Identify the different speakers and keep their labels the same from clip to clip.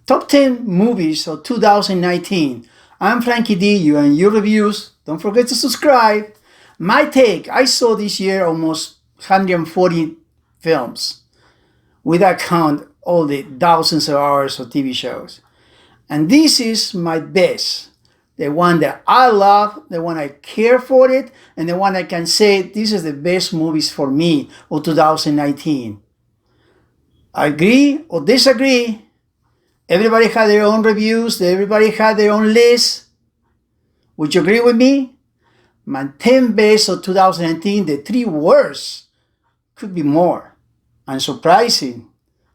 Speaker 1: Top 10 movies of 2019. I'm Frankie D, you and your reviews. Don't forget to subscribe. My take, I saw this year almost 140 films, without count all the thousands of hours of TV shows. And this is my best. The one that I love, the one I care for it, and the one I can say this is the best movies for me of 2019. Agree or disagree? Everybody had their own reviews, everybody had their own list. Would you agree with me? My 10 best of 2019, the 3 worst, could be more. Unsurprising.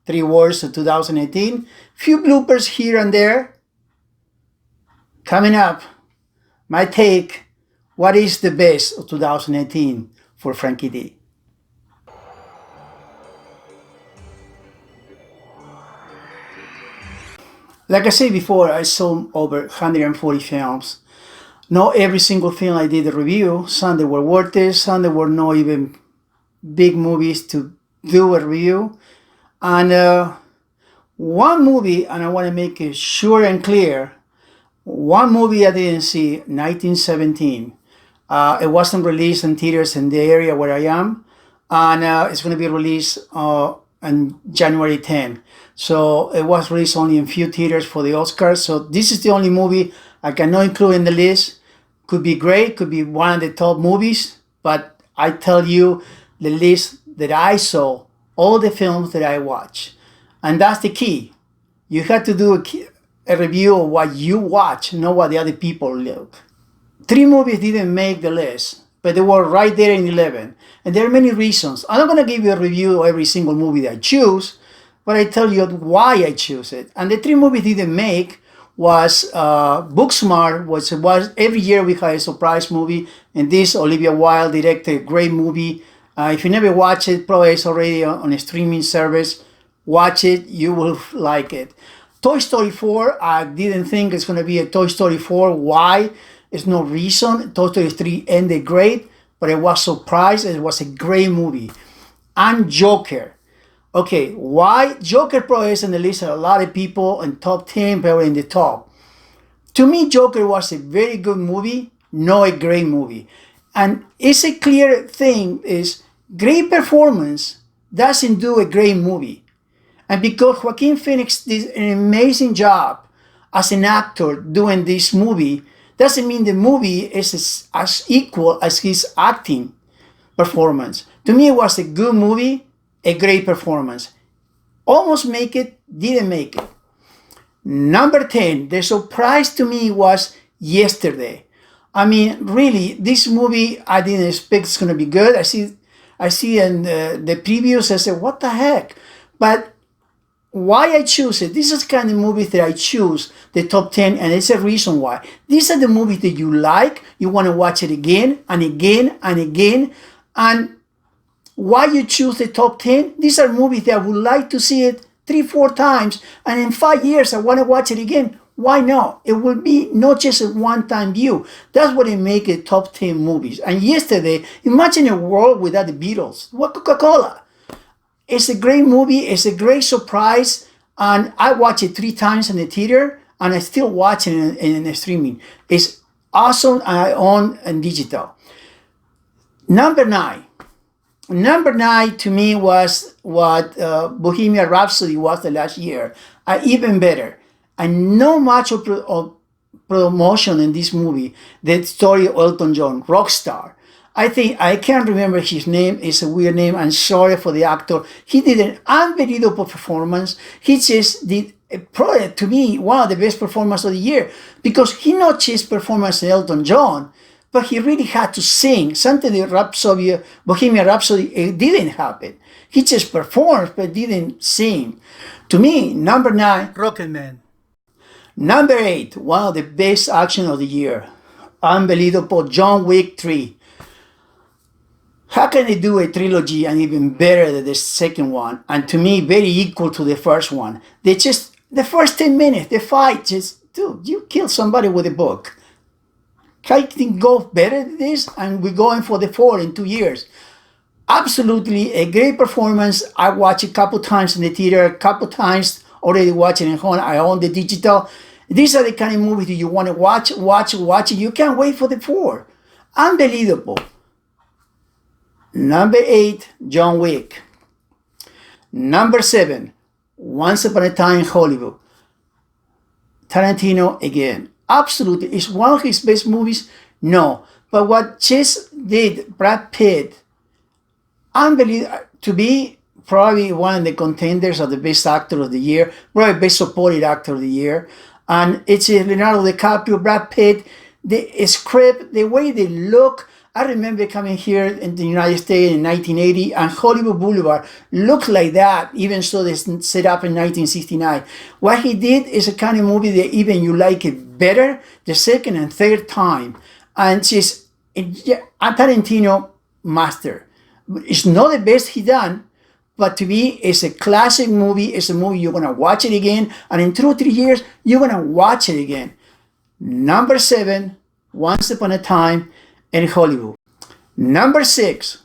Speaker 1: 3 worst of 2018. Few bloopers here and there. Coming up, my take, what is the best of 2018 for Frankie D? Like I said before, I saw over 140 films. Not every single film I did a review. Some that were worth it, some that were not even big movies to do a review. And one movie, and I want to make it sure and clear, one movie I didn't see, 1917. It wasn't released in theaters in the area where I am, and it's going to be released on January 10. So it was released only in few theaters for the Oscars. So this is the only movie I cannot include in the list. Could be great, could be one of the top movies, but I tell you the list that I saw, all the films that I watched. And that's the key. You have to do a review of what you watch, not what the other people look. 3 movies didn't make the list, but they were right there in 11. And there are many reasons. I'm not going to give you a review of every single movie that I choose, but I tell you why I choose it. And the 3 movies didn't make was Booksmart, which was every year we had a surprise movie, and this Olivia Wilde directed a great movie. If you never watch it, probably it's already on a streaming service. Watch it, you will like it. Toy Story 4, I didn't think it's going to be a Toy Story 4. Why? There's no reason. Toy Story 3 ended great, but I was surprised. It was a great movie. And Joker. Okay, why? Joker probably is in the list of a lot of people in top 10, probably in the top. To me, Joker was a very good movie, not a great movie. And it's a clear thing is great performance doesn't do a great movie. And because Joaquin Phoenix did an amazing job as an actor doing this movie, doesn't mean the movie is as equal as his acting performance. To me, it was a good movie, a great performance. Almost make it, didn't make it. Number 10, the surprise to me was Yesterday. I mean, really, this movie, I didn't expect it's going to be good. I see in the previews, I said, what the heck? But why I choose it, this is kind of movies that I choose, the top 10, and it's a reason why. These are the movies that you like, you want to watch it again and again and again. And why you choose the top 10? These are movies that I would like to see it 3-4 times, and in 5 years I want to watch it again. Why not? It will be not just a one-time view. That's what it makes it top 10 movies. And Yesterday, imagine a world without the Beatles. What Coca-Cola? It's a great movie. It's a great surprise. And I watched it 3 times in the theater, and I still watch it in streaming. It's awesome, and I own in digital. Number 9. Number 9 to me was what Bohemian Rhapsody was the last year. Even better. And not much of promotion in this movie. The story of Elton John, rock star. I think, I can't remember his name. It's a weird name. I'm sorry for the actor. He did an unbelievable performance. He just did, probably to me, one of the best performances of the year. Because he not just performed as Elton John, but he really had to sing. Something that Bohemian Rhapsody, it didn't happen. He just performed, but didn't sing. To me, number 9, Rocketman. Number 8, one of the best action of the year. Unbelievable, John Wick 3. How can they do a trilogy and even better than the second one? And to me, very equal to the first one. They just, the first 10 minutes, the fight, just, dude, you kill somebody with a book. Can it go better than this? And we're going for the 4 in 2 years. Absolutely a great performance. I watched a couple times in the theater, a couple times already watching at home. I own the digital. These are the kind of movies that you want to watch. You can't wait for the 4. Unbelievable. Number 8, John Wick. Number 7, Once Upon a Time in Hollywood. Tarantino again. Absolutely. Is one of his best movies? No. But what just did Brad Pitt, unbelievable, to be probably one of the contenders of the best actor of the year, probably best supporting actor of the year. And it's Leonardo DiCaprio, Brad Pitt, the script, the way they look. I remember coming here in the United States in 1980, and Hollywood Boulevard looked like that, even though they set up in 1969. What he did is a kind of movie that even you like it better the second and third time. And just a Tarantino master. It's not the best he done, but to me, it's a classic movie. It's a movie you're going to watch it again, and in 2 or 3 years, you're going to watch it again. Number 7, Once Upon a Time in Hollywood. Number 6,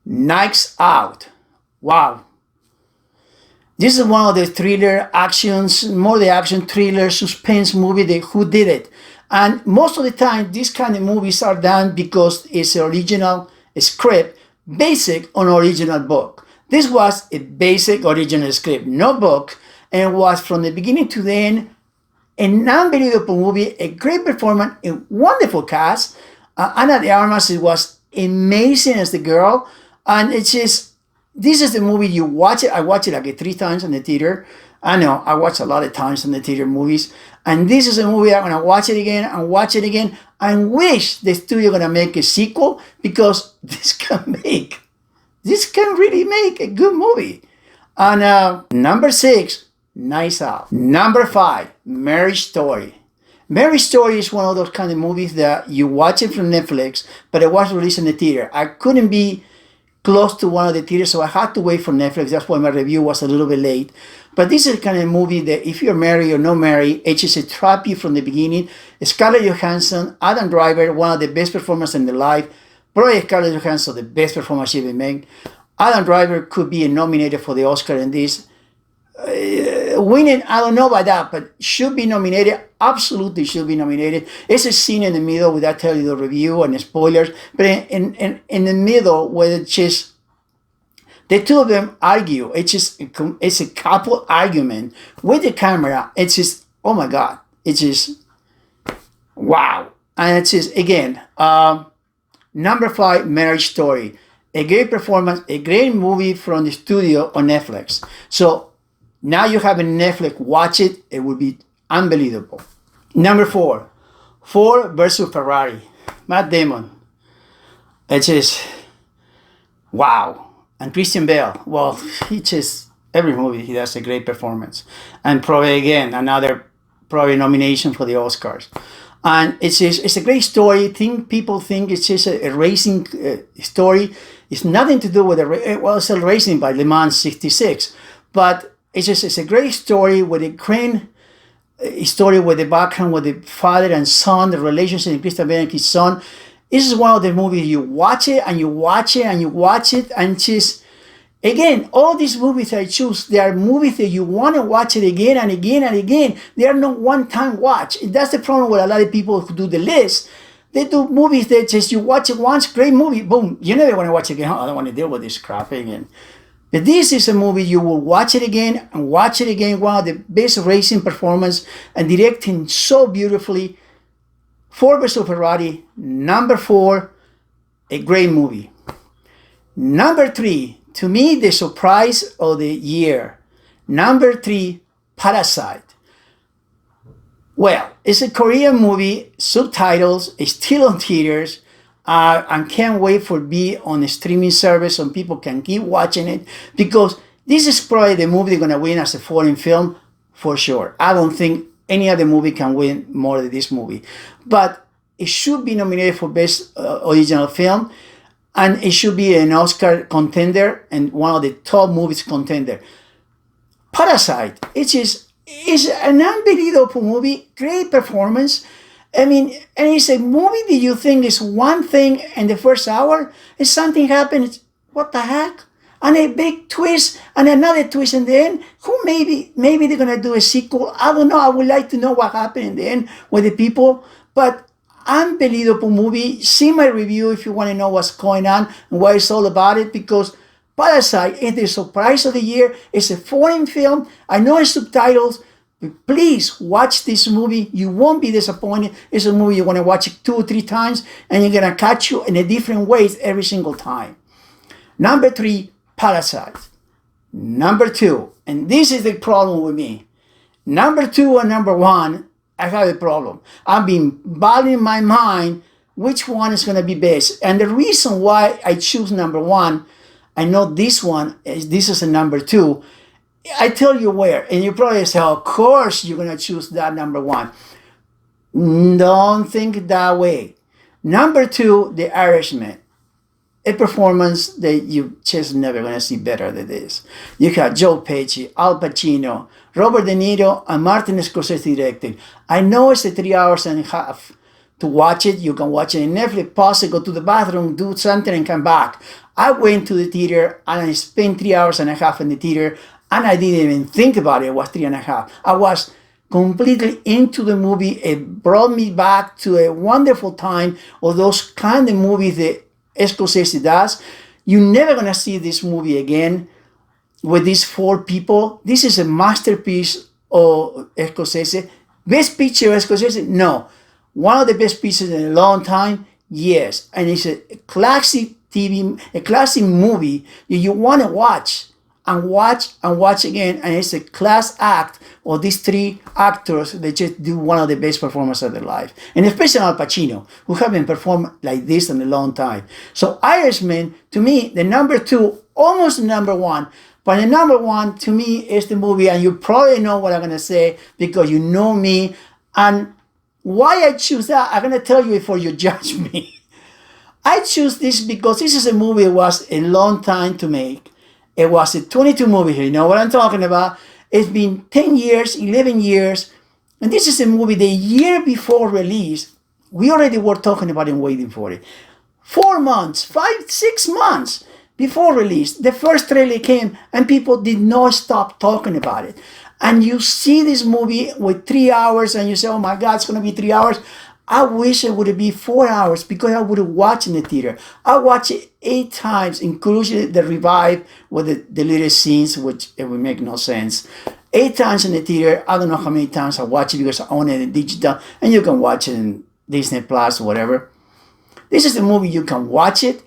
Speaker 1: Knives Out. Wow. This is one of the thriller actions, more the action thriller suspense movie that who did it. And most of the time, these kind of movies are done because it's an original script basic on original book. This was a basic original script, no book, and was from the beginning to the end an unbelievable movie, a great performance, a wonderful cast. Ana de Armas was amazing as the girl, and it's just, this is the movie you watch it. I watched it like 3 times in the theater. I know, I watch a lot of times in the theater movies, and this is a movie I'm gonna watch it again and watch it again, and wish the studio gonna make a sequel, because this can really make a good movie. And number 6, Knives Out. Number 5, Marriage Story. Marriage Story is one of those kind of movies that you watch it from Netflix, but it was released in the theater. I couldn't be close to one of the theaters, so I had to wait for Netflix. That's why my review was a little bit late. But this is the kind of movie that if you're married or not married, it just trap you from the beginning. Scarlett Johansson, Adam Driver, one of the best performers in the life. Probably Scarlett Johansson, the best performance she ever made. Adam Driver could be nominated for the Oscar in this. Winning, I don't know about that, but should be nominated. Absolutely should be nominated. It's a scene in the middle without telling you the review and spoilers, but in the middle where it's just the two of them argue. It's a couple argument with the camera. It's just, oh my God, it's just wow. And it's just again number 5, Marriage Story, a great performance, a great movie from the studio on Netflix. So now you have a Netflix, watch it. It will be unbelievable. Number 4, Ford versus Ferrari. Matt Damon. It's just, wow. And Christian Bale. Well, he just, every movie he does a great performance. And probably again, another probably nomination for the Oscars. And it's a great story. People think it's just a racing story. It's nothing to do with it's a racing by Le Mans 66. But it's a great story with a great story with the background with the father and son, the relationship with Christian Bale and his son. This is one of the movies you watch it and you watch it and you watch it, and just again, all these movies I choose, they are movies that you want to watch it again and again and again. They are not one-time watch. That's the problem with a lot of people who do the list. They do movies that just you watch it once, great movie, boom, you never want to watch it again. I don't want to deal with this crap again. But this is a movie you will watch it again and watch it again. One of the best racing performance and directing so beautifully. Ford vs. Ferrari. Number 4, a great movie. Number 3, to me, the surprise of the year. Number 3, Parasite. Well, it's a Korean movie, subtitles, it's still on theaters. And can't wait for be on a streaming service so people can keep watching it, because this is probably the movie they're going to win as a foreign film for sure. I don't think any other movie can win more than this movie, but it should be nominated for best original film, and it should be an Oscar contender and one of the top movies contender. Parasite, it's an unbelievable movie, great performance. I mean, and it's a movie that you think is one thing in the first hour, and something happens. What the heck? and a big twist and another twist in the end. Who maybe they're gonna do a sequel. I don't know. I would like to know what happened in the end with the people. But unbelievable movie. See my review if you want to know what's going on and what it's all about it, because Parasite is the surprise of the year. It's a foreign film. I know it's subtitles. But please watch this movie. You won't be disappointed. It's a movie you want to watch it 2 or 3 times, and you're gonna catch you in a different ways every single time. Number 3, Parasite. Number 2, and this is the problem with me. Number 2 and number 1, I have a problem. I've been battling in my mind which one is gonna be best, and the reason why I choose number 1, I know this is a number 2. I tell you where, and you probably say, of course you're going to choose that number 1. Don't think that way. Number 2, The Irishman. A performance that you just never going to see better than this. You have Joe Pesci, Al Pacino, Robert De Niro, and Martin Scorsese directing. I know it's a 3 hours and a half to watch it. You can watch it in Netflix, pause it, go to the bathroom, do something, and come back. I went to the theater, and I spent 3 hours and a half in the theater, and I didn't even think about it. It was 3.5. I was completely into the movie. It brought me back to a wonderful time of those kind of movies that Scorsese does. You're never going to see this movie again with these 4 people. This is a masterpiece of Scorsese. Best picture of Scorsese? No. One of the best pieces in a long time? Yes. And it's a classic TV, a classic movie that you want to watch and watch again, and it's a class act of these 3 actors that just do one of the best performances of their life, and especially Al Pacino, who haven't performed like this in a long time. So Irishman, to me, the number 2, almost the number 1, but the number 1 to me is the movie, and you probably know what I'm gonna say because you know me, and why I choose that, I'm gonna tell you before you judge me. I choose this because this is a movie that was a long time to make. It was a 22 movie here. You know what I'm talking about? It's been 10 years, 11 years. And this is a movie the year before release. We already were talking about it and waiting for it. 4 months, 5, 6 months before release, the first trailer came and people did not stop talking about it. And you see this movie with 3 hours and you say, oh my God, it's going to be 3 hours. I wish it would be 4 hours because I would have watched in the theater. I watched it 8 times, including the revive with the deleted scenes, which it would make no sense. 8 times in the theater. I don't know how many times I watched it because I own it in digital, and you can watch it in Disney Plus or whatever. This is a movie you can watch it,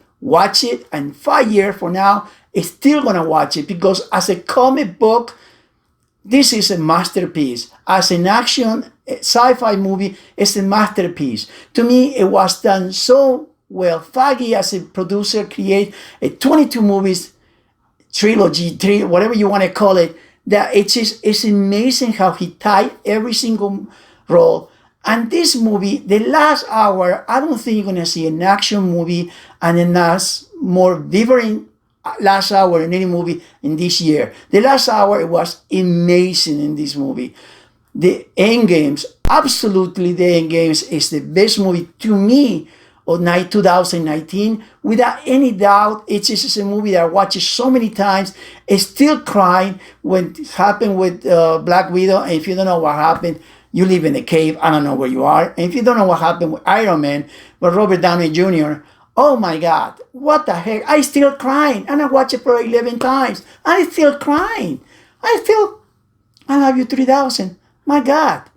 Speaker 1: and 5 years from now, it's still gonna watch it because as a comic book, this is a masterpiece. As an action sci-fi movie, it's a masterpiece. To me, it was done so well. Feige, as a producer, create a 22 movies trilogy, whatever you want to call it. That it's amazing how he tied every single role. And this movie, the last hour, I don't think you're gonna see an action movie and a last more vibrant last hour in any movie in this year. The last hour, it was amazing in this movie. The End Games, absolutely the End Games is the best movie to me of 2019. Without any doubt, it's just a movie that I watched so many times. I still crying when it happened with Black Widow. And if you don't know what happened, you live in a cave. I don't know where you are. And if you don't know what happened with Iron Man, with Robert Downey Jr., oh my God, what the heck? I still crying. And I watched it for 11 times. I still crying. I love you 3000. My God.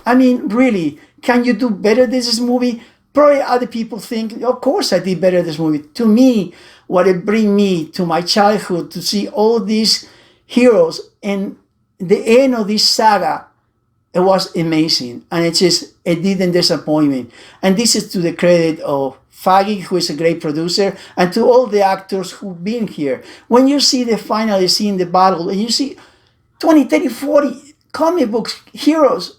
Speaker 1: I mean, really, can you do better than this movie? Probably other people think, of course I did better than this movie. To me, what it bring me to my childhood, to see all these heroes and the end of this saga, it was amazing. And it didn't disappoint me. And this is to the credit of Feige, who is a great producer, and to all the actors who've been here. When you see the finally scene the battle, and you see 20, 30, 40 comic books heroes,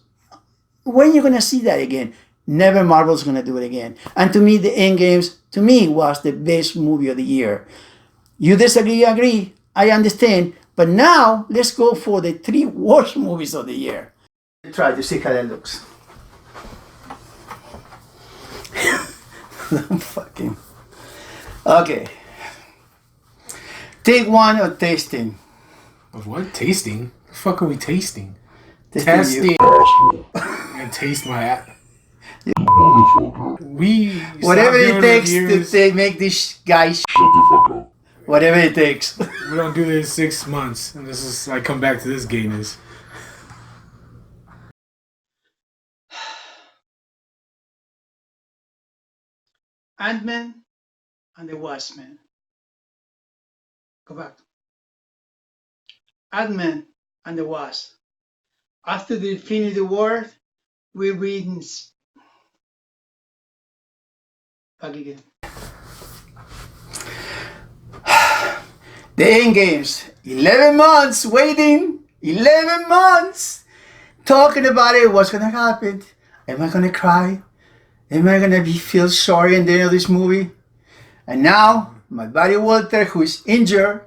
Speaker 1: when you're going to see that again? Never. Marvel's going to do it again. And to me, the Endgames, to me, was the best movie of the year. You disagree, agree, I understand. But now, let's go for the 3 worst movies of the year. Try to see how that looks. Fucking. Okay. Take one of tasting.
Speaker 2: Of what? Tasting? The fuck are we tasting?
Speaker 1: Testing.
Speaker 2: And taste my ass. We
Speaker 1: Whatever it takes to make this guy shut the fuck up. Whatever it takes.
Speaker 2: We don't do this 6 months, and this is I come back to this gayness.
Speaker 1: Ant-Man and the Wasp Man. Go back. Ant-Man and the Wasp. After the Infinity War, we read back again. The end games. 11 months waiting. 11 months talking about it. What's gonna happen? Am I gonna cry? Am I gonna feel sorry at the end of this movie? And now my buddy Walter, who is injured,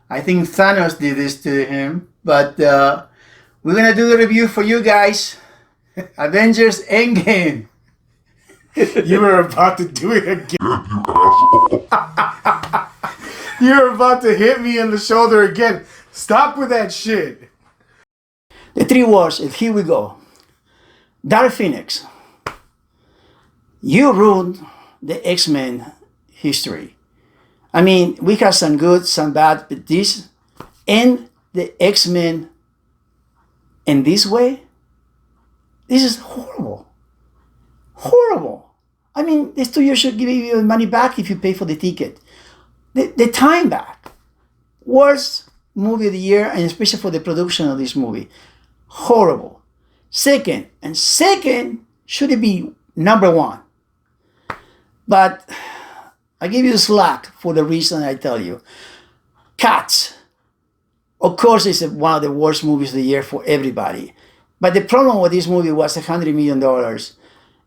Speaker 1: I think Thanos did this to him, but we're gonna do the review for you guys. Avengers Endgame.
Speaker 2: You were about to do it again. You were about to hit me in the shoulder again. Stop with that shit.
Speaker 1: The three wars, and here we go. Dark Phoenix. You ruined the XMen history. I mean, we have some good, some bad, but this and the XMen in this way, this is horrible. Horrible. I mean, the studio should give you money back if you pay for the ticket. The time back. Worst movie of the year, and especially for the production of this movie. Horrible. Second should it be number one. But I give you slack for the reason I tell you. Cats. Of course, it's one of the worst movies of the year for everybody. But the problem with this movie was $100 million.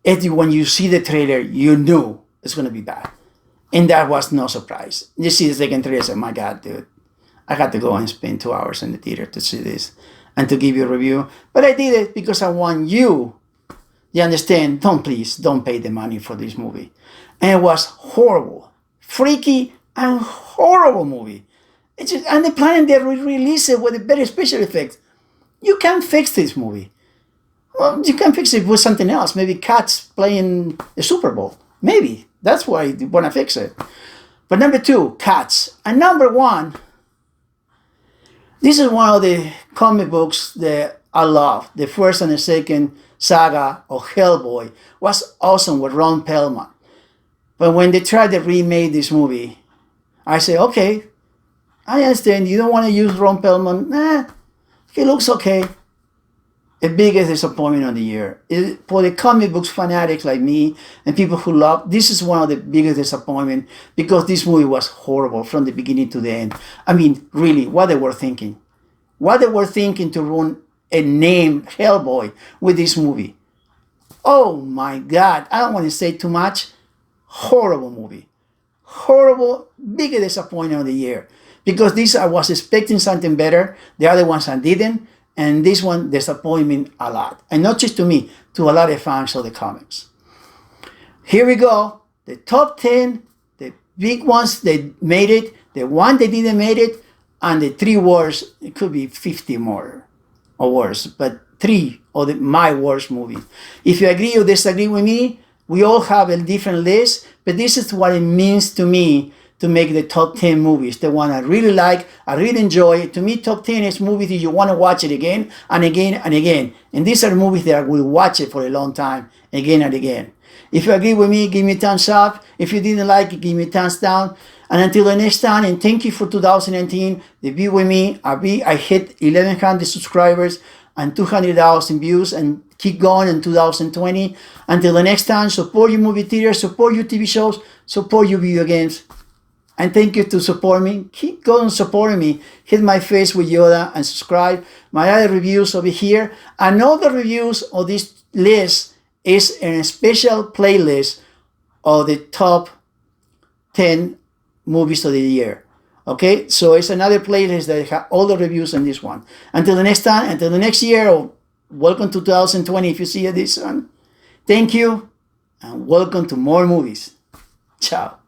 Speaker 1: And when you see the trailer, you knew it's going to be bad. And that was no surprise. You see the second trailer, I said, my God, dude, I had to go and spend 2 hours in the theater to see this and to give you a review. But I did it because I want you understand, don't pay the money for this movie. And it was horrible, freaky and horrible movie. And the plan they release it with a better special effects. You can't fix this movie. Well, you can fix it with something else. Maybe Cats playing the Super Bowl. Maybe. That's why you want to fix it. But number two, Cats. And number one, this is one of the comic books that I love. The first and the second saga of Hellboy was awesome with Ron Perlman. But when they tried to remake this movie, I say, okay, I understand you don't want to use Ron Perlman. Nah, he looks okay. The biggest disappointment of the year. For the comic books fanatics like me and people who love, this is one of the biggest disappointments because this movie was horrible from the beginning to the end. I mean, really, what they were thinking. What they were thinking to ruin a name, Hellboy, with this movie. Oh my God, I don't want to say too much. Horrible movie. Horrible, biggest disappointment of the year. Because this, I was expecting something better. The other ones I didn't. And this one disappointed me a lot. And not just to me, to a lot of fans of the comics. Here we go. The top 10, the big ones that made it, the one that didn't make it, and the three worst. It could be 50 more or worse, but three of my worst movies. If you agree or disagree with me, we all have a different list, but this is what it means to me to make the top 10 movies. The one I really like, I really enjoy. To me, top 10 is movies that you want to watch it again and again and again. And these are movies that I will watch it for a long time, again and again. If you agree with me, give me a thumbs up. If you didn't like it, give me a thumbs down. And until the next time, and thank you for 2019, to be with me. I hit 1,100 subscribers and 200,000 views and keep going in 2020. Until the next time, support your movie theaters, support your TV shows, support your video games. And thank you to support me. Keep going supporting me. Hit my face with Yoda and subscribe. My other reviews over here. And all the reviews of this list is in a special playlist of the top 10 movies of the year. Okay? So it's another playlist that has all the reviews in this one. Until the next time, until the next year, or welcome to 2020 if you see this one. Thank you, and welcome to more movies. Ciao.